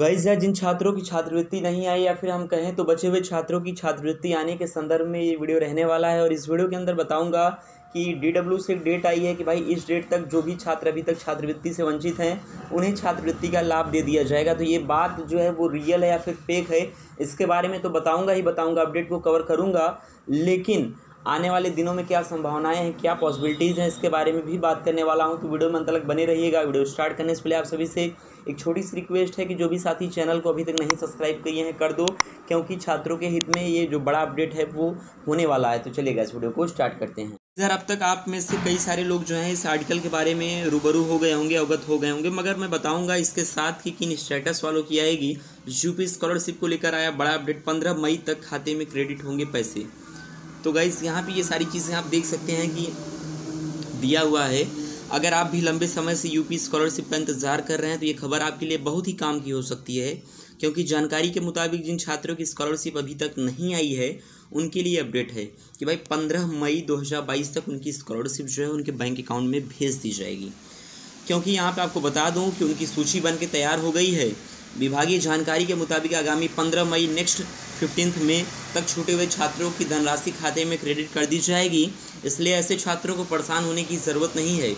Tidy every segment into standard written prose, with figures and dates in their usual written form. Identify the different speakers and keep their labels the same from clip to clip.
Speaker 1: Guys यार, जिन छात्रों की छात्रवृत्ति नहीं आई या फिर हम कहें तो बचे हुए छात्रों की छात्रवृत्ति आने के संदर्भ में ये वीडियो रहने वाला है। और इस वीडियो के अंदर बताऊंगा कि डीडब्ल्यू से एक डेट आई है कि भाई इस डेट तक जो भी छात्र अभी तक छात्रवृत्ति से वंचित हैं उन्हें छात्रवृत्ति का लाभ दे दिया जाएगा। तो ये बात जो है वो रियल है या फिर फेक है, इसके बारे में तो बताऊँगा ही बताऊँगा, अपडेट को कवर करूँगा। लेकिन आने वाले दिनों में क्या संभावनाएं हैं, क्या पॉसिबिलिटीज़ हैं, इसके बारे में भी बात करने वाला हूं। तो वीडियो में अंत तक बने रहिएगा। वीडियो स्टार्ट करने से पहले आप सभी से एक छोटी सी रिक्वेस्ट है कि जो भी साथी चैनल को अभी तक नहीं सब्सक्राइब किए हैं कर दो, क्योंकि छात्रों के हित में ये जो बड़ा अपडेट है वो होने वाला है। तो चलिएगा इस वीडियो को स्टार्ट करते हैं। सर, अब तक आप में से कई सारे लोग जो हैं इस आर्टिकल के बारे में रूबरू हो गए होंगे, अवगत हो गए होंगे, मगर मैं बताऊंगा इसके साथ कि किन स्टेटस वालों की आएगी। यूपी स्कॉलरशिप को लेकर आया बड़ा अपडेट, 15 मई तक खाते में क्रेडिट होंगे पैसे। तो गाइस यहाँ पे ये सारी चीज़ें आप देख सकते हैं कि दिया हुआ है। अगर आप भी लंबे समय से यूपी स्कॉलरशिप का इंतज़ार कर रहे हैं तो ये खबर आपके लिए बहुत ही काम की हो सकती है, क्योंकि जानकारी के मुताबिक जिन छात्रों की स्कॉलरशिप अभी तक नहीं आई है उनके लिए अपडेट है कि भाई 15 मई 2022 तक उनकी स्कॉलरशिप जो है उनके बैंक अकाउंट में भेज दी जाएगी। क्योंकि यहाँ पे आपको बता दूँ कि उनकी सूची बन के तैयार हो गई है। विभागीय जानकारी के मुताबिक आगामी 15 मई नेक्स्ट 15 मई तक छूटे हुए छात्रों की धनराशि खाते में क्रेडिट कर दी जाएगी। इसलिए ऐसे छात्रों को परेशान होने की ज़रूरत नहीं है।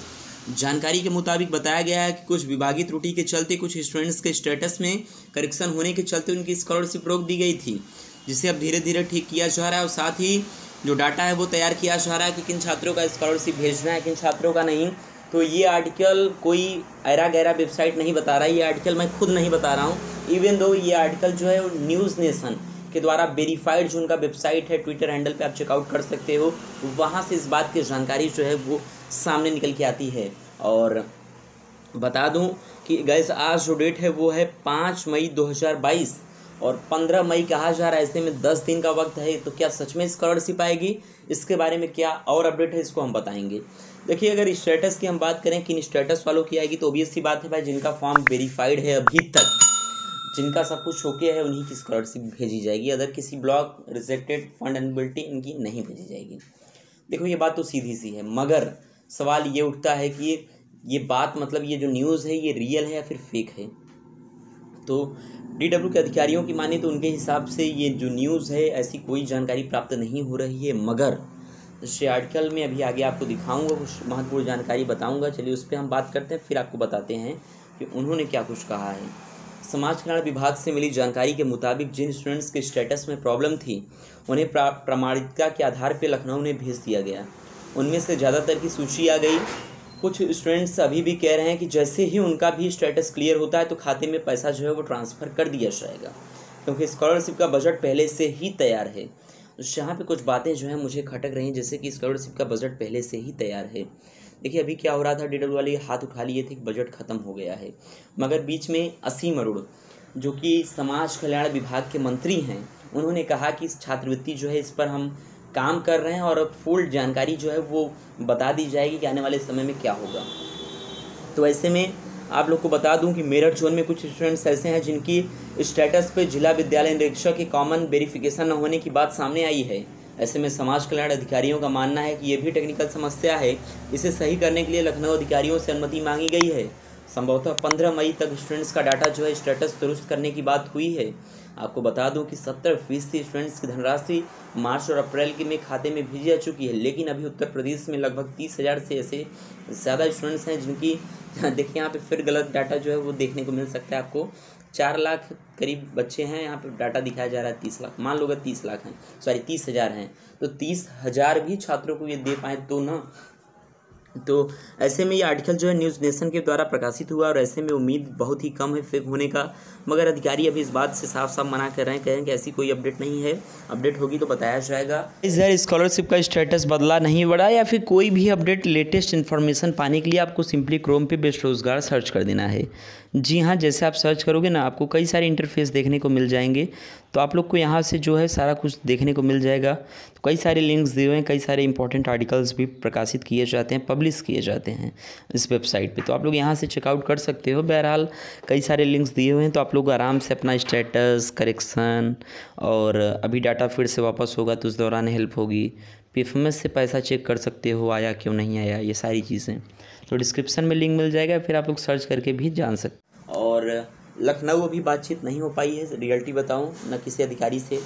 Speaker 1: जानकारी के मुताबिक बताया गया है कि कुछ विभागीय त्रुटि के चलते कुछ स्टूडेंट्स के स्टेटस में करेक्शन होने के चलते उनकी स्कॉलरशिप रोक दी गई थी, जिसे अब धीरे धीरे ठीक किया जा रहा है। और साथ ही जो डाटा है वो तैयार किया जा रहा है कि किन छात्रों का स्कॉलरशिप भेजना है, किन छात्रों का नहीं। तो ये आर्टिकल कोई ऐरा गैरा वेबसाइट नहीं बता रहा है, ये आर्टिकल मैं खुद नहीं बता रहा हूँ। इवन दो ये आर्टिकल जो है न्यूज़ नेशन के द्वारा वेरीफाइड जो उनका वेबसाइट है, ट्विटर हैंडल पे आप चेकआउट कर सकते हो, वहाँ से इस बात की जानकारी जो है वो सामने निकल के आती है। और बता दूँ कि गाइस आज जो डेट है वो है 5 मई 2022 और 15 मई कहा जा रहा है, ऐसे में 10 दिन का वक्त है। तो क्या सच में स्कॉलरशिप आएगी, इसके बारे में क्या और अपडेट है इसको हम बताएंगे। देखिए, अगर स्टेटस की हम बात करें किन स्टेटस वालों की आएगी तो ऑब्वियस सी बात है भाई, जिनका फॉर्म वेरीफाइड है अभी तक, जिनका सब कुछ ओके है, उन्हीं की स्कॉलरशिप भेजी जाएगी। अदर किसी ब्लॉक रिजेक्टेड फंड एलिजिबिलिटी इनकी नहीं भेजी जाएगी। देखो ये बात तो सीधी सी है, मगर सवाल ये उठता है कि ये बात मतलब ये जो न्यूज़ है ये रियल है या फिर फेक है। तो डीडब्ल्यू के अधिकारियों की माने तो उनके हिसाब से ये जो न्यूज़ है ऐसी कोई जानकारी प्राप्त नहीं हो रही है, मगर इस आर्टिकल में अभी आगे आपको दिखाऊंगा, कुछ महत्वपूर्ण जानकारी बताऊंगा। चलिए उस पर हम बात करते हैं, फिर आपको बताते हैं कि उन्होंने क्या कुछ कहा है। समाज कल्याण विभाग से मिली जानकारी के मुताबिक जिन स्टूडेंट्स के स्टेटस में प्रॉब्लम थी उन्हें प्रामाणिकता के आधार पर लखनऊ में भेज दिया गया। उनमें से ज़्यादातर की सूची आ गई। कुछ स्टूडेंट्स अभी भी कह रहे हैं कि जैसे ही उनका भी स्टेटस क्लियर होता है तो खाते में पैसा जो है वो ट्रांसफ़र कर दिया जाएगा, क्योंकि स्कॉलरशिप का बजट पहले से ही तैयार है। यहाँ पे कुछ बातें जो हैं मुझे खटक रही हैं, जैसे कि स्कॉलरशिप का बजट पहले से ही तैयार है। देखिए अभी क्या हो रहा था, डीडब्ल्यू वाले हाथ उठा लिए थे कि बजट ख़त्म हो गया है, मगर बीच में असीम अरोड़ जो कि समाज कल्याण विभाग के मंत्री हैं, उन्होंने कहा कि इस छात्रवृत्ति जो है इस पर हम काम कर रहे हैं और अब फुल जानकारी जो है वो बता दी जाएगी कि आने वाले समय में क्या होगा। तो ऐसे में आप लोग को बता दूं कि मेरठ जोन में कुछ स्टूडेंट्स ऐसे हैं जिनकी स्टेटस पे जिला विद्यालय निरीक्षक की कॉमन वेरिफिकेशन न होने की बात सामने आई है। ऐसे में समाज कल्याण अधिकारियों का मानना है कि ये भी टेक्निकल समस्या है, इसे सही करने के लिए लखनऊ अधिकारियों से अनुमति मांगी गई है। संभवतः 15 मई तक स्टूडेंट्स का डाटा जो है स्टेटस दुरुस्त करने की बात हुई है। आपको बता दूं कि 70% स्टूडेंट्स की धनराशि मार्च और अप्रैल के में खाते में भेजी जा चुकी है, लेकिन अभी उत्तर प्रदेश में लगभग 30,000 से ऐसे ज़्यादा स्टूडेंट्स हैं जिनकी देखिए यहाँ पे फिर गलत डाटा जो है वो देखने को मिल सकता है आपको। 4 लाख करीब बच्चे हैं, यहाँ पे डाटा दिखाया जा रहा है 30 लाख, मान लो अगर 30 लाख हैं, सॉरी 30,000 हैं, तो 30,000 भी छात्रों को ये दे पाएँ तो ना। तो ऐसे में ये आर्टिकल जो है न्यूज़ नेशन के द्वारा प्रकाशित हुआ और ऐसे में उम्मीद बहुत ही कम है फेक होने का, मगर अधिकारी अभी इस बात से साफ साफ मना कर रहे हैं, कहें कि ऐसी कोई अपडेट नहीं है, अपडेट होगी तो बताया जाएगा। इस यार स्कॉलरशिप का स्टेटस बदला नहीं बढ़ा या फिर कोई भी अपडेट लेटेस्ट इन्फॉर्मेशन पाने के लिए आपको सिंपली क्रोम पे बेस्ट रोजगार सर्च कर देना है। जी हाँ, जैसे आप सर्च करोगे ना आपको कई सारे इंटरफेस देखने को मिल जाएंगे, तो आप लोग को यहाँ से जो है सारा कुछ देखने को मिल जाएगा। तो कई सारे लिंक्स दिए हुए हैं, कई सारे इंपॉर्टेंट आर्टिकल्स भी प्रकाशित किए जाते हैं, पब्लिश किए जाते हैं इस वेबसाइट पे, तो आप लोग यहाँ से चेकआउट कर सकते हो। बहरहाल कई सारे लिंक्स दिए हुए हैं, तो आप लोग आराम से अपना स्टेटस करेक्शन और अभी डाटा फिर से वापस होगा तो उस दौरान हेल्प होगी। पीएफएमएस से पैसा चेक कर सकते हो आया क्यों नहीं आया, ये सारी चीज़ें तो डिस्क्रिप्शन में लिंक मिल जाएगा, फिर आप लोग सर्च करके भी जान सकते। और लखनऊ अभी बातचीत नहीं हो पाई है, रियलिटी बताऊं, न किसी अधिकारी से।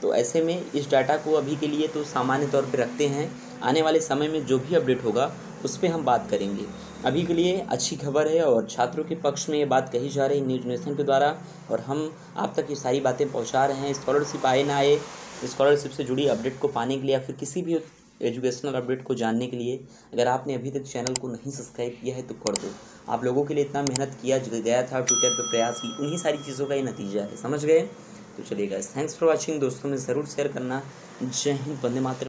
Speaker 1: तो ऐसे में इस डाटा को अभी के लिए तो सामान्य तौर पे रखते हैं, आने वाले समय में जो भी अपडेट होगा उस पर हम बात करेंगे। अभी के लिए अच्छी खबर है और छात्रों के पक्ष में ये बात कही जा रही है न्यूज़ नेशन के द्वारा, और हम आप तक ये सारी बातें पहुंचा रहे हैं। स्कॉलरशिप आए ना आए, स्कॉलरशिप से जुड़ी अपडेट को पाने के लिए या फिर किसी भी एजुकेशनल अपडेट को जानने के लिए अगर आपने अभी तक चैनल को नहीं सब्सक्राइब किया है तो कर दो। आप लोगों के लिए इतना मेहनत किया गया था, ट्विटर पर प्रयास की, उन्हीं सारी चीज़ों का ये नतीजा है, समझ गए। तो चलिए गाइस, थैंक्स फॉर वाचिंग। दोस्तों में ज़रूर शेयर करना। जय हिंद, वंदे मातरम।